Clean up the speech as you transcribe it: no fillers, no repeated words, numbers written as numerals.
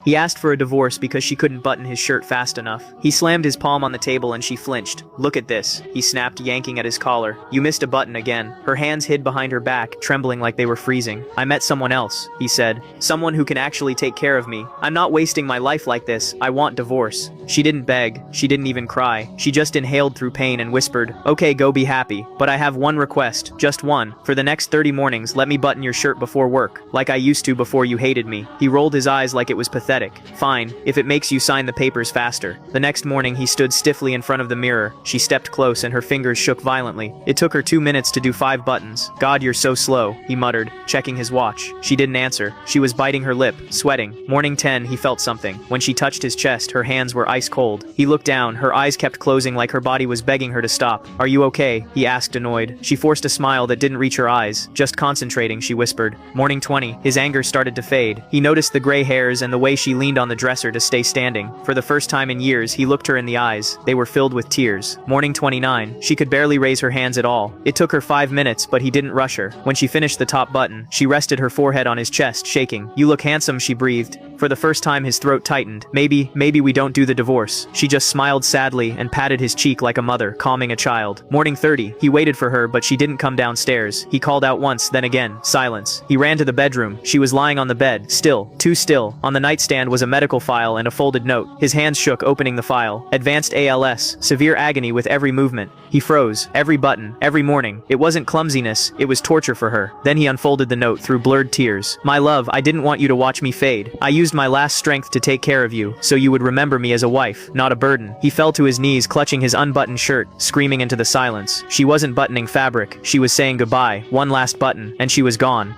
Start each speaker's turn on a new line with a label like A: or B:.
A: He asked for a divorce because she couldn't button his shirt fast enough. He slammed his palm on the table and she flinched. "Look at this," he snapped, yanking at his collar. "You missed a button again." Her hands hid behind her back, trembling like they were freezing. "I met someone else," he said. "Someone who can actually take care of me. I'm not wasting my life like this. I want divorce." She didn't beg. She didn't even cry. She just inhaled through pain and whispered, "Okay, go be happy. But I have one request. Just one. For the next 30 mornings, let me button your shirt before work, like I used to before you hated me." He rolled his eyes like it was pathetic. "Fine, if it makes you sign the papers faster." The next morning he stood stiffly in front of the mirror. She stepped close and her fingers shook violently. It took her 2 minutes to do 5 buttons. "God, you're so slow," he muttered, checking his watch. She didn't answer. She was biting her lip, sweating. Morning 10, he felt something. When she touched his chest, her hands were ice cold. He looked down, her eyes kept closing like her body was begging her to stop. "Are you okay?" he asked, annoyed. She forced a smile that didn't reach her eyes. "Just concentrating," she whispered. Morning 20, his anger started to fade. He noticed the gray hairs and the way she leaned on the dresser to stay standing. For the first time in years, he looked her in the eyes. They were filled with tears. Morning 29, she could barely raise her hands at all. It took her 5 minutes, but he didn't rush her. When she finished the top button, she rested her forehead on his chest, shaking. "You look handsome," she breathed. For the first time his throat tightened. Maybe we don't do the divorce." She just smiled sadly and patted his cheek like a mother, calming a child. Morning 30, he waited for her but she didn't come downstairs. He called out once, then again. Silence. He ran to the bedroom. She was lying on the bed, still, too still. On the nightstand was a medical file and a folded note. His hands shook opening the file. "Advanced ALS, severe agony with every movement." He froze. Every button, every morning. It wasn't clumsiness, it was torture for her. Then he unfolded the note through blurred tears. "My love, I didn't want you to watch me fade. I used my last strength to take care of you, so you would remember me as a wife, not a burden." He fell to his knees, clutching his unbuttoned shirt, screaming into the silence. She wasn't buttoning fabric, she was saying goodbye. One last button, and she was gone.